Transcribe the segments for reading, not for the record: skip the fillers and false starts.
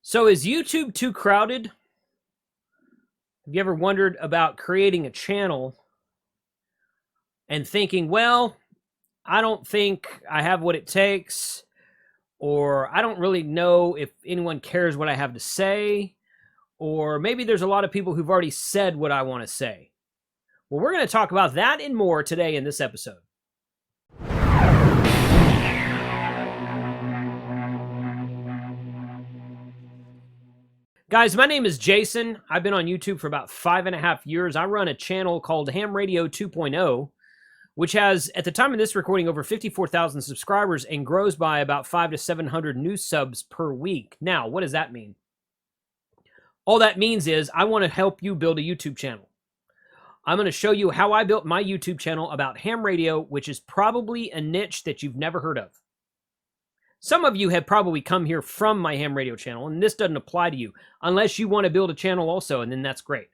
So is YouTube too crowded? Have you ever wondered about creating a channel and thinking, well, I don't think I have what it takes, or I don't really know if anyone cares what I have to say, or maybe there's a lot of people who've already said what I want to say? Well, we're going to talk about that and more today in this episode. Guys, my name is Jason. I've been on YouTube for about 5.5 years. I run a channel called Ham Radio 2.0, which has, at the time of this recording, over 54,000 subscribers and grows by about 500 to 700 new subs per week. Now, what does that mean? All that means is I want to help you build a YouTube channel. I'm going to show you how I built my YouTube channel about ham radio, which is probably a niche that you've never heard of. Some of you have probably come here from my ham radio channel, and this doesn't apply to you unless you want to build a channel also, and then that's great.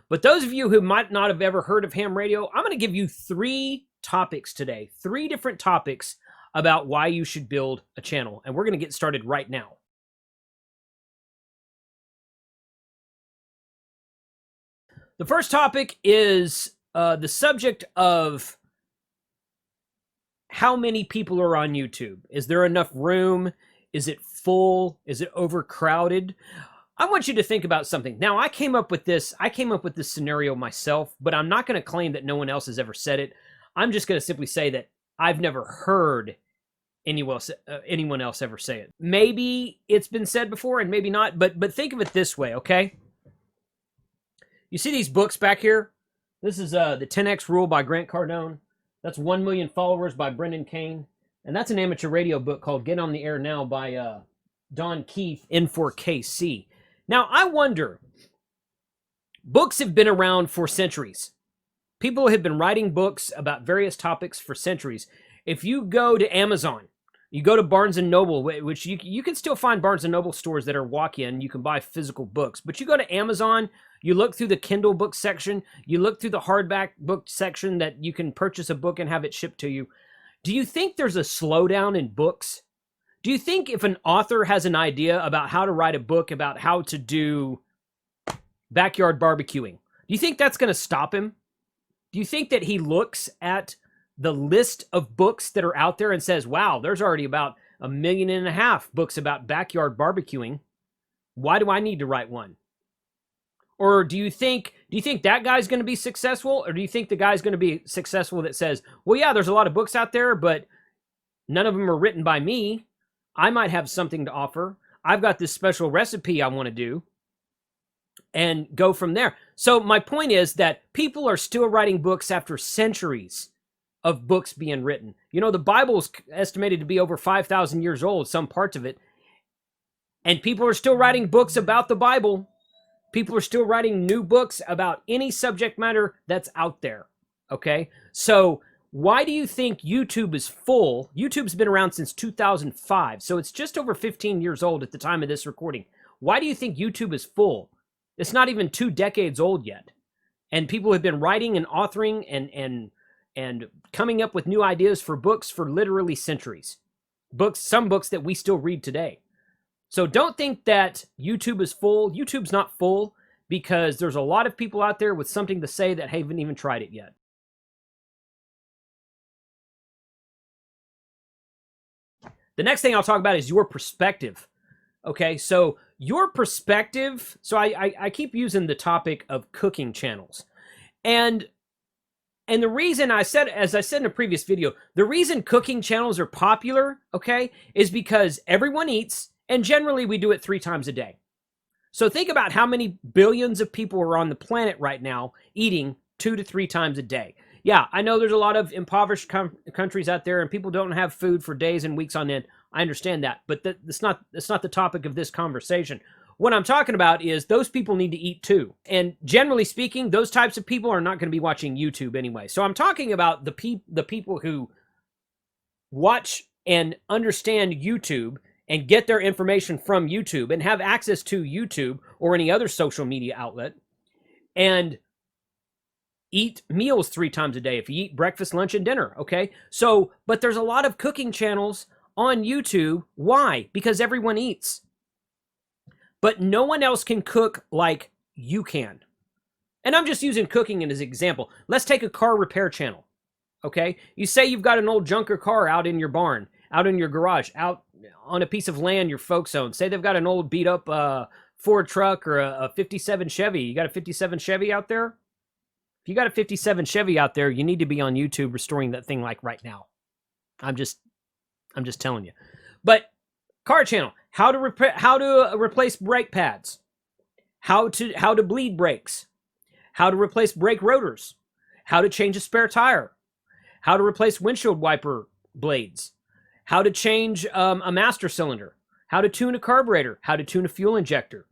But those of you who might not have ever heard of ham radio, I'm going to give you 3 topics today, 3 different topics about why you should build a channel, and we're going to get started right now. The first topic is the subject of how many people are on YouTube. Is there enough room? Is it full? Is it overcrowded? I want you to think about something. Now, I came up with this scenario myself, but I'm not going to claim that no one else has ever said it. I'm just going to simply say that I've never heard anyone else ever say it. Maybe it's been said before and maybe not, but think of it this way, okay? You see these books back here? This is the 10X Rule by Grant Cardone. That's 1 Million Followers by Brendan Kane. And that's an amateur radio book called Get on the Air Now by Don Keith, N4KC. Now, I wonder, books have been around for centuries. People have been writing books about various topics for centuries. If you go to Amazon, you go to Barnes & Noble, which you can still find Barnes & Noble stores that are walk-in. You can buy physical books. But you go to Amazon, you look through the Kindle book section, you look through the hardback book section that you can purchase a book and have it shipped to you. Do you think there's a slowdown in books? Do you think if an author has an idea about how to write a book about how to do backyard barbecuing, do you think that's going to stop him? Do you think that he looks at the list of books that are out there and says, wow, there's already about 1.5 million books about backyard barbecuing. Why do I need to write one? Or do you think that guy's going to be successful? Or do you think the guy's going to be successful that says, well, yeah, there's a lot of books out there, but none of them are written by me. I might have something to offer. I've got this special recipe I want to do, and go from there. So my point is that people are still writing books after centuries of books being written. You know, the Bible is estimated to be over 5,000 years old, some parts of it. And people are still writing books about the Bible. People are still writing new books about any subject matter that's out there. Okay? So why do you think YouTube is full? YouTube's been around since 2005, so it's just over 15 years old at the time of this recording. Why do you think YouTube is full? It's not even 2 decades old yet. And people have been writing and authoring and coming up with new ideas for books for literally centuries. Some books that we still read today. So don't think that YouTube is full. YouTube's not full because there's a lot of people out there with something to say that haven't even tried it yet. The next thing I'll talk about is your perspective. Okay, so your perspective, so I keep using the topic of cooking channels. And the reason as I said in a previous video, the reason cooking channels are popular, okay, is because everyone eats, and generally we do it 3 times a day. So think about how many billions of people are on the planet right now eating 2 to 3 times a day. Yeah, I know there's a lot of impoverished countries out there and people don't have food for days and weeks on end. I understand that, but that's not the topic of this conversation. What I'm talking about is those people need to eat too. And generally speaking, those types of people are not going to be watching YouTube anyway. So I'm talking about the people who watch and understand YouTube and get their information from YouTube and have access to YouTube or any other social media outlet and eat meals 3 times a day. If you eat breakfast, lunch, and dinner, okay? So, but there's a lot of cooking channels on YouTube. Why? Because everyone eats. but no one else can cook like you can. And I'm just using cooking as an example. Let's take a car repair channel. Okay, you say you've got an old junker car out in your barn, out in your garage, out on a piece of land your folks own. Say they've got an old beat up Ford truck or a 57 Chevy. You got a 57 Chevy out there? If you got a 57 Chevy out there, you need to be on YouTube restoring that thing like right now. I'm just telling you. But car channel, how to replace brake pads, how to bleed brakes, how to replace brake rotors, how to change a spare tire, how to replace windshield wiper blades, how to change a master cylinder, how to tune a carburetor, how to tune a fuel injector,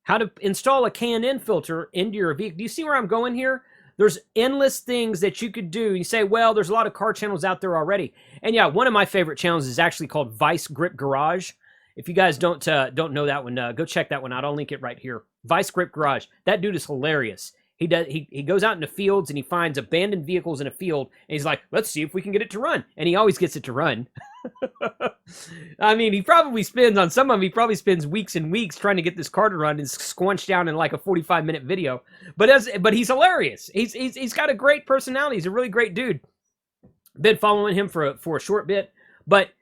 how to install a K&N filter into your vehicle. Do you see where I'm going here? There's endless things that you could do. You say, well, there's a lot of car channels out there already. And yeah, one of my favorite channels is actually called Vice Grip Garage. If you guys don't know that one, go check that one out. I'll link it right here. Vice Grip Garage. That dude is hilarious. He goes out in the fields and he finds abandoned vehicles in a field and he's like, let's see if we can get it to run. And he always gets it to run. I mean, he probably spends weeks and weeks trying to get this car to run and squunched down in like a 45-minute video. But he's hilarious. He's got a great personality. He's a really great dude. Been following him for a short bit, but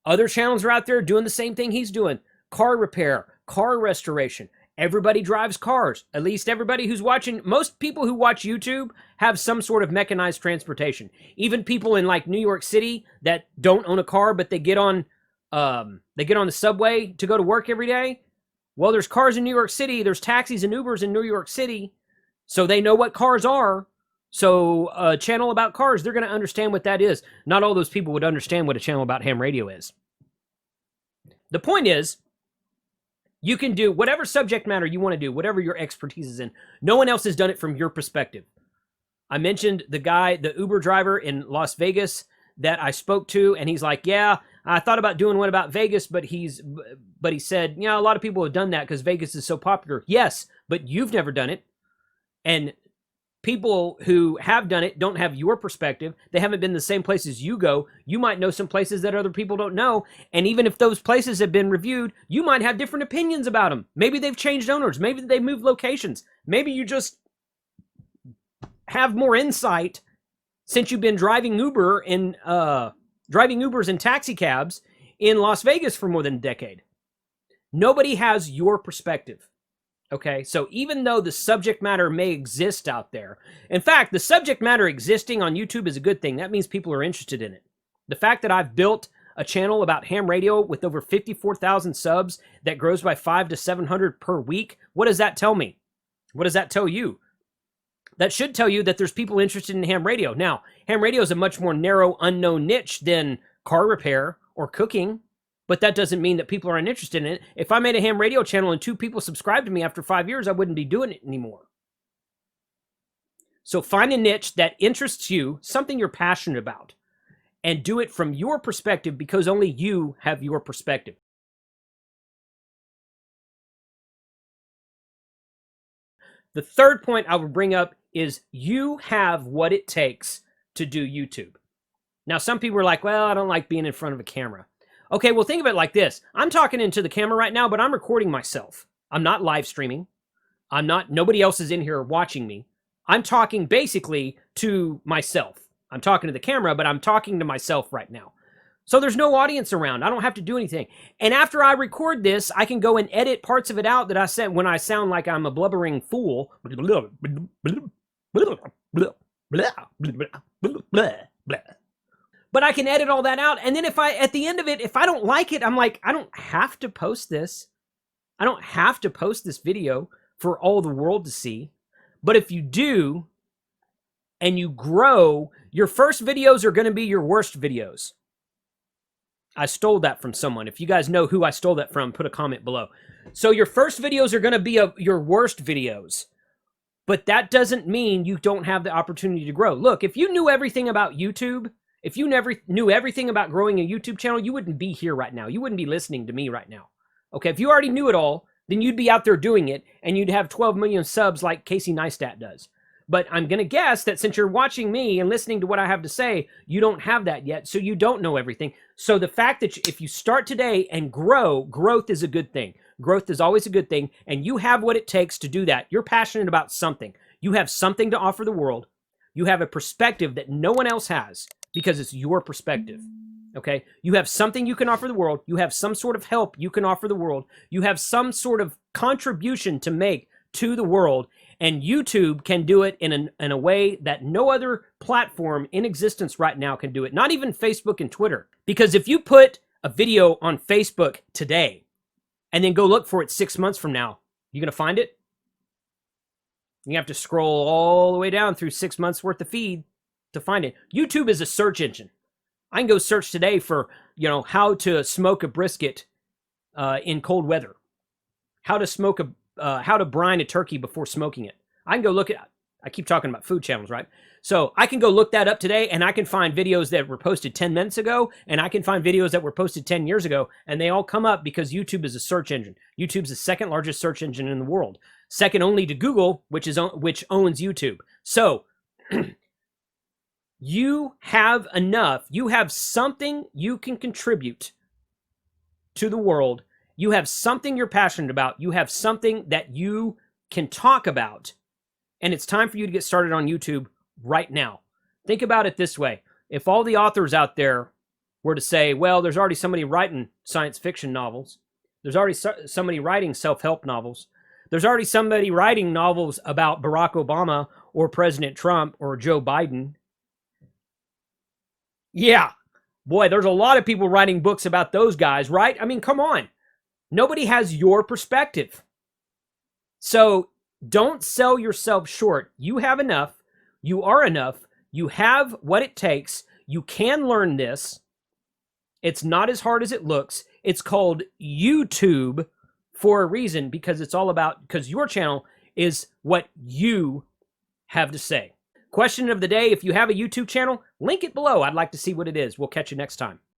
other channels are out there doing the same thing he's doing. Car repair, car restoration. Everybody drives cars. At least everybody who's watching, most people who watch YouTube have some sort of mechanized transportation. Even people in like New York City that don't own a car, but they get on the subway to go to work every day. Well, there's cars in New York City. There's taxis and Ubers in New York City. So they know what cars are. So a channel about cars, they're going to understand what that is. Not all those people would understand what a channel about ham radio is. The point is, you can do whatever subject matter you want to do, whatever your expertise is in. No one else has done it from your perspective. I mentioned the Uber driver in Las Vegas that I spoke to, and he's like, yeah, I thought about doing one about Vegas, but he said, yeah, a lot of people have done that because Vegas is so popular. Yes, but you've never done it. And people who have done it don't have your perspective. They haven't been the same places you go. You might know some places that other people don't know. And even if those places have been reviewed, you might have different opinions about them. Maybe they've changed owners. Maybe they moved locations. Maybe you just have more insight since you've been driving Ubers and taxi cabs in Las Vegas for more than a decade. Nobody has your perspective. Okay, so even though the subject matter may exist out there, in fact, the subject matter existing on YouTube is a good thing. That means people are interested in it. The fact that I've built a channel about ham radio with over 54,000 subs that grows by 500 to 700 per week, what does that tell me? What does that tell you? That should tell you that there's people interested in ham radio. Now, ham radio is a much more narrow, unknown niche than car repair or cooking. But that doesn't mean that people aren't interested in it. If I made a ham radio channel and 2 people subscribed to me after 5 years, I wouldn't be doing it anymore. So find a niche that interests you, something you're passionate about, and do it from your perspective because only you have your perspective. The third point I would bring up is you have what it takes to do YouTube. Now, some people are like, well, I don't like being in front of a camera. Okay, well, think of it like this. I'm talking into the camera right now, but I'm recording myself. I'm not live streaming. Nobody else is in here watching me. I'm talking basically to myself. I'm talking to the camera, but I'm talking to myself right now. So there's no audience around. I don't have to do anything. And after I record this, I can go and edit parts of it out that I said when I sound like I'm a blubbering fool. But I can edit all that out. And then at the end of it, if I don't like it, I'm like, I don't have to post this. I don't have to post this video for all the world to see. But if you do, and you grow, your first videos are going to be your worst videos. I stole that from someone. If you guys know who I stole that from, put a comment below. So your first videos are going to be your worst videos. But that doesn't mean you don't have the opportunity to grow. Look, if you knew everything about YouTube, if you never knew everything about growing a YouTube channel, you wouldn't be here right now. You wouldn't be listening to me right now. Okay, if you already knew it all, then you'd be out there doing it, and you'd have 12 million subs like Casey Neistat does. But I'm going to guess that since you're watching me and listening to what I have to say, you don't have that yet. So you don't know everything. So the fact that if you start today and grow, growth is a good thing. Growth is always a good thing. And you have what it takes to do that. You're passionate about something. You have something to offer the world. You have a perspective that no one else has because it's your perspective. Okay? You have something you can offer the world. You have some sort of help you can offer the world. You have some sort of contribution to make to the world. And YouTube can do it in a way that no other platform in existence right now can do it. Not even Facebook and Twitter. Because if you put a video on Facebook today and then go look for it 6 months from now, you going to find it? You have to scroll all the way down through 6 months worth of feed to find it. YouTube is a search engine. I can go search today for, how to smoke a brisket in cold weather. How to brine a turkey before smoking it. I can go look at, I keep talking about food channels, right? So I can go look that up today and I can find videos that were posted 10 minutes ago and I can find videos that were posted 10 years ago and they all come up because YouTube is a search engine. YouTube's the second largest search engine in the world. Second only to Google, which owns YouTube. So you have enough, you have something you can contribute to the world. You have something you're passionate about. You have something that you can talk about. And it's time for you to get started on YouTube right now. Think about it this way. If all the authors out there were to say, well, there's already somebody writing science fiction novels. There's already somebody writing self-help novels. There's already somebody writing novels about Barack Obama or President Trump or Joe Biden. Yeah, boy, there's a lot of people writing books about those guys, right? I mean, come on. Nobody has your perspective. So don't sell yourself short. You have enough. You are enough. You have what it takes. You can learn this. It's not as hard as it looks. It's called YouTube for a reason because because your channel is what you have to say. Question of the day, if you have a YouTube channel, link it below. I'd like to see what it is. We'll catch you next time.